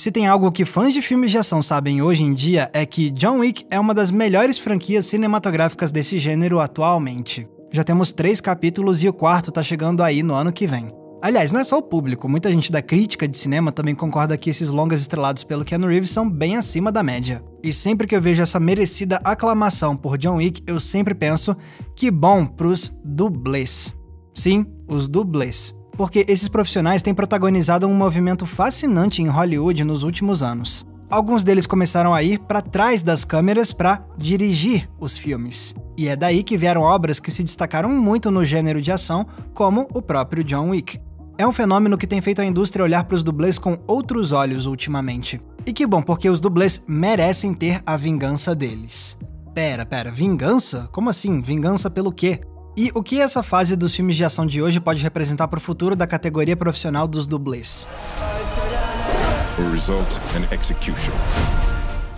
Se tem algo que fãs de filmes de ação sabem hoje em dia é que John Wick é uma das melhores franquias cinematográficas desse gênero atualmente. Já temos 3 capítulos e o 4º tá chegando aí no ano que vem. Aliás, não é só o público, muita gente da crítica de cinema também concorda que esses longas estrelados pelo Keanu Reeves são bem acima da média. E sempre que eu vejo essa merecida aclamação por John Wick, eu sempre penso que bom pros dublês. Sim, os dublês. Porque esses profissionais têm protagonizado um movimento fascinante em Hollywood nos últimos anos. Alguns deles começaram a ir para trás das câmeras para dirigir os filmes. E é daí que vieram obras que se destacaram muito no gênero de ação, como o próprio John Wick. É um fenômeno que tem feito a indústria olhar para os dublês com outros olhos ultimamente. E que bom, porque os dublês merecem ter a vingança deles. Pera, vingança? Como assim? Vingança pelo quê? E o que essa fase dos filmes de ação de hoje pode representar para o futuro da categoria profissional dos dublês?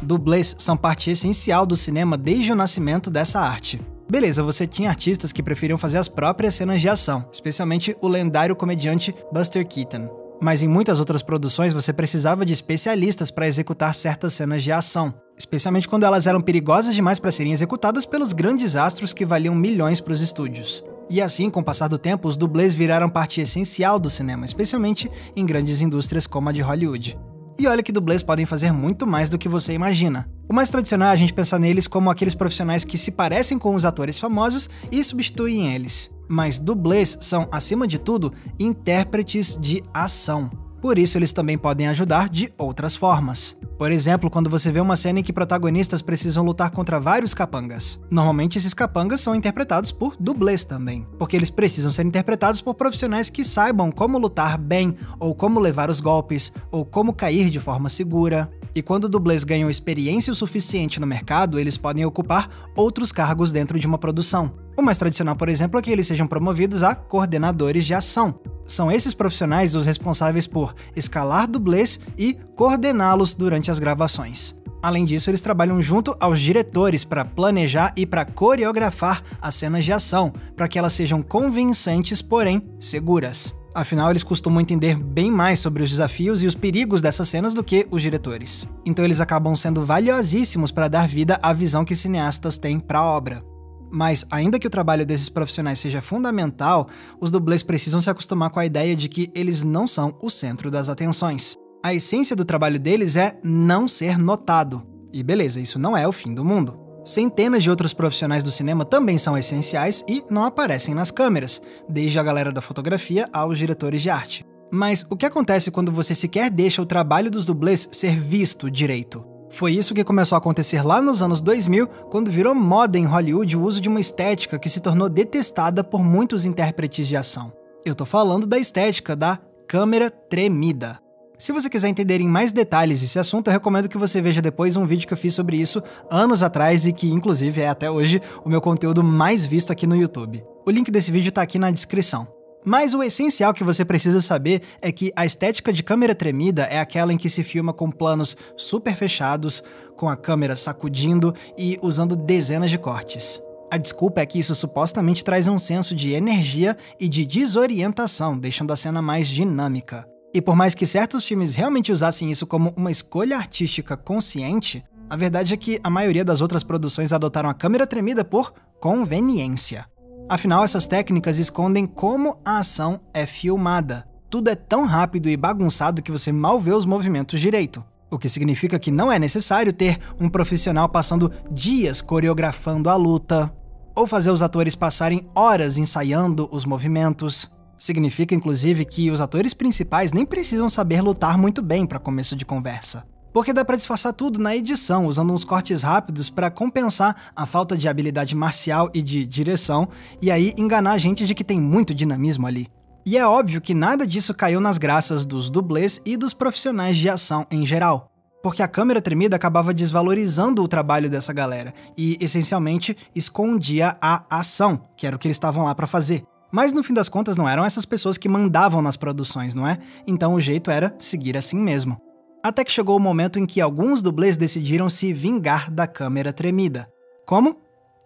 Dublês são parte essencial do cinema desde o nascimento dessa arte. Beleza, você tinha artistas que preferiam fazer as próprias cenas de ação, especialmente o lendário comediante Buster Keaton. Mas em muitas outras produções você precisava de especialistas para executar certas cenas de ação, especialmente quando elas eram perigosas demais para serem executadas pelos grandes astros que valiam milhões para os estúdios. E assim, com o passar do tempo, os dublês viraram parte essencial do cinema, especialmente em grandes indústrias como a de Hollywood. E olha que dublês podem fazer muito mais do que você imagina. O mais tradicional é a gente pensar neles como aqueles profissionais que se parecem com os atores famosos e substituem eles. Mas dublês são, acima de tudo, intérpretes de ação. Por isso, eles também podem ajudar de outras formas. Por exemplo, quando você vê uma cena em que protagonistas precisam lutar contra vários capangas. Normalmente, esses capangas são interpretados por dublês também, porque eles precisam ser interpretados por profissionais que saibam como lutar bem, ou como levar os golpes, ou como cair de forma segura. E quando dublês ganham experiência o suficiente no mercado, eles podem ocupar outros cargos dentro de uma produção. O mais tradicional, por exemplo, é que eles sejam promovidos a coordenadores de ação. São esses profissionais os responsáveis por escalar dublês e coordená-los durante as gravações. Além disso, eles trabalham junto aos diretores para planejar e para coreografar as cenas de ação, para que elas sejam convincentes, porém seguras. Afinal, eles costumam entender bem mais sobre os desafios e os perigos dessas cenas do que os diretores. Então eles acabam sendo valiosíssimos para dar vida à visão que cineastas têm para a obra. Mas, ainda que o trabalho desses profissionais seja fundamental, os dublês precisam se acostumar com a ideia de que eles não são o centro das atenções. A essência do trabalho deles é não ser notado. E beleza, isso não é o fim do mundo. Centenas de outros profissionais do cinema também são essenciais e não aparecem nas câmeras, desde a galera da fotografia aos diretores de arte. Mas o que acontece quando você sequer deixa o trabalho dos dublês ser visto direito? Foi isso que começou a acontecer lá nos anos 2000, quando virou moda em Hollywood o uso de uma estética que se tornou detestada por muitos intérpretes de ação. Eu tô falando da estética da câmera tremida. Se você quiser entender em mais detalhes esse assunto, eu recomendo que você veja depois um vídeo que eu fiz sobre isso anos atrás e que, inclusive, é até hoje o meu conteúdo mais visto aqui no YouTube. O link desse vídeo tá aqui na descrição. Mas o essencial que você precisa saber é que a estética de câmera tremida é aquela em que se filma com planos super fechados, com a câmera sacudindo e usando dezenas de cortes. A desculpa é que isso supostamente traz um senso de energia e de desorientação, deixando a cena mais dinâmica. E por mais que certos filmes realmente usassem isso como uma escolha artística consciente, a verdade é que a maioria das outras produções adotaram a câmera tremida por conveniência. Afinal, essas técnicas escondem como a ação é filmada. Tudo é tão rápido e bagunçado que você mal vê os movimentos direito. O que significa que não é necessário ter um profissional passando dias coreografando a luta, ou fazer os atores passarem horas ensaiando os movimentos. Significa, inclusive, que os atores principais nem precisam saber lutar muito bem para começo de conversa. Porque dá para disfarçar tudo na edição, usando uns cortes rápidos para compensar a falta de habilidade marcial e de direção, e aí enganar a gente de que tem muito dinamismo ali. E é óbvio que nada disso caiu nas graças dos dublês e dos profissionais de ação em geral. Porque a câmera tremida acabava desvalorizando o trabalho dessa galera e, essencialmente, escondia a ação, que era o que eles estavam lá para fazer. Mas no fim das contas não eram essas pessoas que mandavam nas produções, não é? Então o jeito era seguir assim mesmo. Até que chegou o momento em que alguns dublês decidiram se vingar da câmera tremida. Como?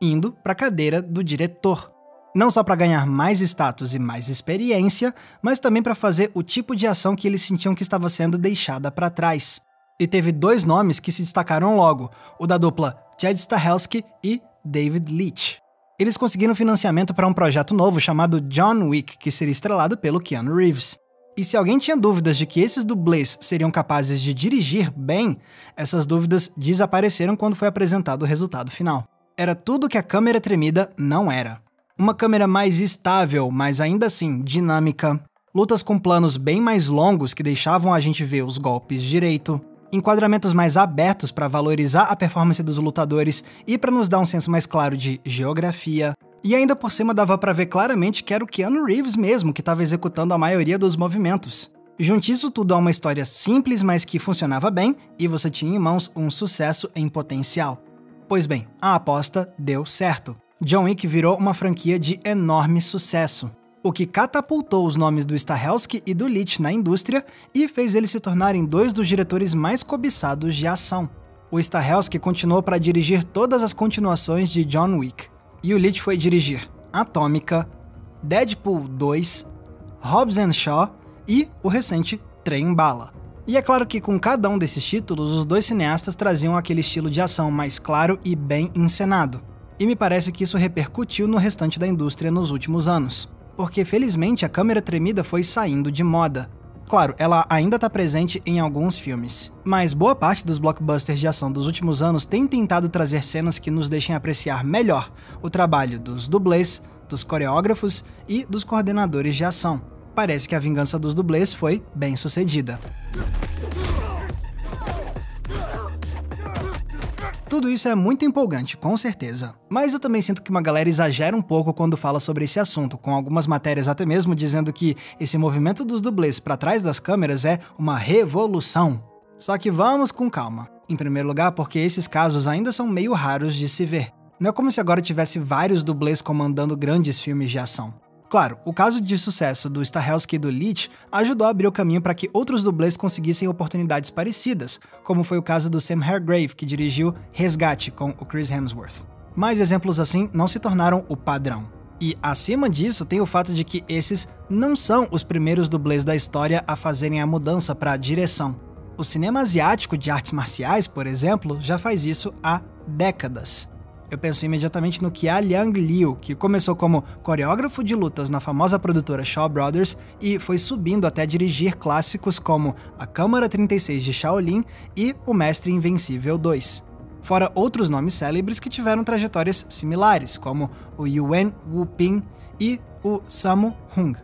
Indo para a cadeira do diretor. Não só para ganhar mais status e mais experiência, mas também para fazer o tipo de ação que eles sentiam que estava sendo deixada para trás. E teve 2 nomes que se destacaram logo, o da dupla Chad Stahelski e David Leitch. Eles conseguiram financiamento para um projeto novo chamado John Wick, que seria estrelado pelo Keanu Reeves. E se alguém tinha dúvidas de que esses dublês seriam capazes de dirigir bem, essas dúvidas desapareceram quando foi apresentado o resultado final. Era tudo que a câmera tremida não era. Uma câmera mais estável, mas ainda assim dinâmica, lutas com planos bem mais longos que deixavam a gente ver os golpes direito, enquadramentos mais abertos para valorizar a performance dos lutadores e para nos dar um senso mais claro de geografia, e ainda por cima dava para ver claramente que era o Keanu Reeves mesmo que estava executando a maioria dos movimentos. Junte isso tudo a uma história simples, mas que funcionava bem, e você tinha em mãos um sucesso em potencial. Pois bem, a aposta deu certo. John Wick virou uma franquia de enorme sucesso, o que catapultou os nomes do Stahelski e do Leitch na indústria e fez eles se tornarem 2 dos diretores mais cobiçados de ação. O Stahelski continuou para dirigir todas as continuações de John Wick, e o Leitch foi dirigir Atômica, Deadpool 2, Hobbs & Shaw e o recente Trem Bala. E é claro que com cada um desses títulos, os 2 cineastas traziam aquele estilo de ação mais claro e bem encenado. E me parece que isso repercutiu no restante da indústria nos últimos anos, porque felizmente a câmera tremida foi saindo de moda. Claro, ela ainda está presente em alguns filmes, mas boa parte dos blockbusters de ação dos últimos anos tem tentado trazer cenas que nos deixem apreciar melhor o trabalho dos dublês, dos coreógrafos e dos coordenadores de ação. Parece que a vingança dos dublês foi bem sucedida. Tudo isso é muito empolgante, com certeza. Mas eu também sinto que uma galera exagera um pouco quando fala sobre esse assunto, com algumas matérias até mesmo dizendo que esse movimento dos dublês para trás das câmeras é uma revolução. Só que vamos com calma. Em primeiro lugar, porque esses casos ainda são meio raros de se ver. Não é como se agora tivesse vários dublês comandando grandes filmes de ação. Claro, o caso de sucesso do Stahelski e do Leitch ajudou a abrir o caminho para que outros dublês conseguissem oportunidades parecidas, como foi o caso do Sam Hargrave, que dirigiu Resgate com o Chris Hemsworth. Mas exemplos assim não se tornaram o padrão. E acima disso tem o fato de que esses não são os primeiros dublês da história a fazerem a mudança para a direção. O cinema asiático de artes marciais, por exemplo, já faz isso há décadas. Eu penso imediatamente no Kya Liang Liu, que começou como coreógrafo de lutas na famosa produtora Shaw Brothers e foi subindo até dirigir clássicos como A Câmara 36 de Shaolin e O Mestre Invencível 2. Fora outros nomes célebres que tiveram trajetórias similares, como o Yuen Woo-ping e o Sammo Hung.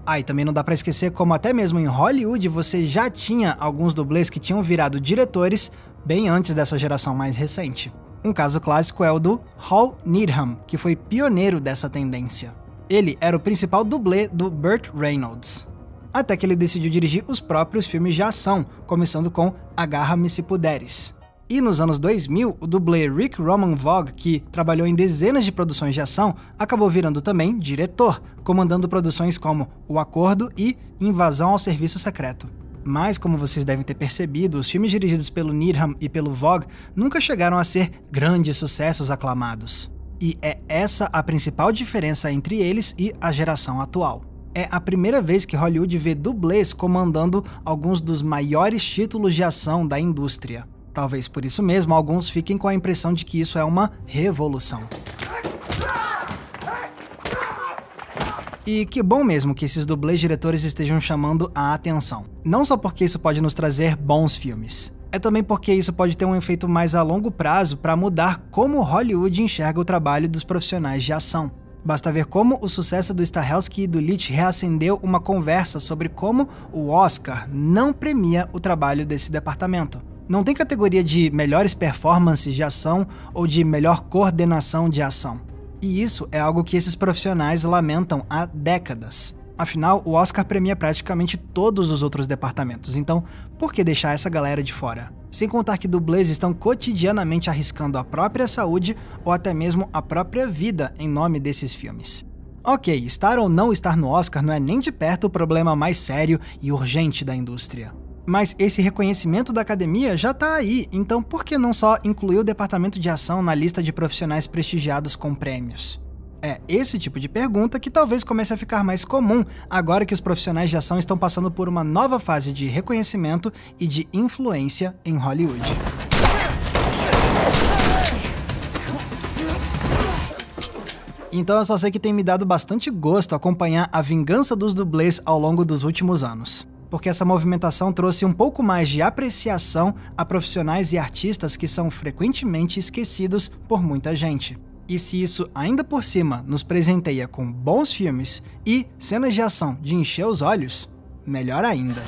E também não dá pra esquecer como até mesmo em Hollywood você já tinha alguns dublês que tinham virado diretores bem antes dessa geração mais recente. Um caso clássico é o do Hal Needham, que foi pioneiro dessa tendência. Ele era o principal dublê do Burt Reynolds, até que ele decidiu dirigir os próprios filmes de ação, começando com Agarra-me se puderes. E nos anos 2000, o dublê Rick Roman Vogue, que trabalhou em dezenas de produções de ação, acabou virando também diretor, comandando produções como O Acordo e Invasão ao Serviço Secreto. Mas, como vocês devem ter percebido, os filmes dirigidos pelo Needham e pelo Vogue nunca chegaram a ser grandes sucessos aclamados. E é essa a principal diferença entre eles e a geração atual. É a primeira vez que Hollywood vê dublês comandando alguns dos maiores títulos de ação da indústria. Talvez por isso mesmo alguns fiquem com a impressão de que isso é uma revolução. E que bom mesmo que esses dublês diretores estejam chamando a atenção. Não só porque isso pode nos trazer bons filmes, é também porque isso pode ter um efeito mais a longo prazo para mudar como Hollywood enxerga o trabalho dos profissionais de ação. Basta ver como o sucesso do Stahelski e do Leitch reacendeu uma conversa sobre como o Oscar não premia o trabalho desse departamento. Não tem categoria de melhores performances de ação ou de melhor coordenação de ação. E isso é algo que esses profissionais lamentam há décadas. Afinal, o Oscar premia praticamente todos os outros departamentos, então por que deixar essa galera de fora? Sem contar que dublês estão cotidianamente arriscando a própria saúde ou até mesmo a própria vida em nome desses filmes. Ok, estar ou não estar no Oscar não é nem de perto o problema mais sério e urgente da indústria. Mas esse reconhecimento da academia já tá aí, então por que não só incluir o departamento de ação na lista de profissionais prestigiados com prêmios? É esse tipo de pergunta que talvez comece a ficar mais comum agora que os profissionais de ação estão passando por uma nova fase de reconhecimento e de influência em Hollywood. Então eu só sei que tem me dado bastante gosto acompanhar a vingança dos dublês ao longo dos últimos anos. Porque essa movimentação trouxe um pouco mais de apreciação a profissionais e artistas que são frequentemente esquecidos por muita gente. E se isso ainda por cima nos presenteia com bons filmes e cenas de ação de encher os olhos, melhor ainda.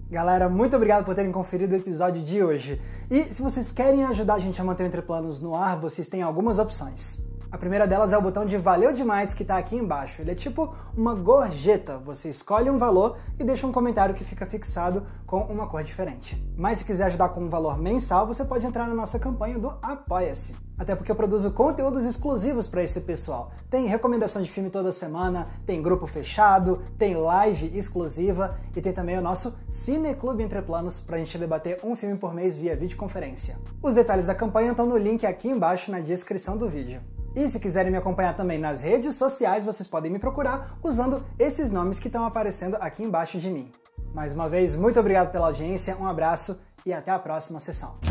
Galera, muito obrigado por terem conferido o episódio de hoje. E se vocês querem ajudar a gente a manter o Entre Planos no ar, vocês têm algumas opções. A primeira delas é o botão de Valeu Demais que está aqui embaixo. Ele é tipo uma gorjeta. Você escolhe um valor e deixa um comentário que fica fixado com uma cor diferente. Mas se quiser ajudar com um valor mensal, você pode entrar na nossa campanha do Apoia-se. Até porque eu produzo conteúdos exclusivos para esse pessoal. Tem recomendação de filme toda semana, tem grupo fechado, tem live exclusiva e tem também o nosso Cineclube Entre Planos para a gente debater um filme por mês via videoconferência. Os detalhes da campanha estão no link aqui embaixo na descrição do vídeo. E se quiserem me acompanhar também nas redes sociais, vocês podem me procurar usando esses nomes que estão aparecendo aqui embaixo de mim. Mais uma vez, muito obrigado pela audiência, um abraço e até a próxima sessão.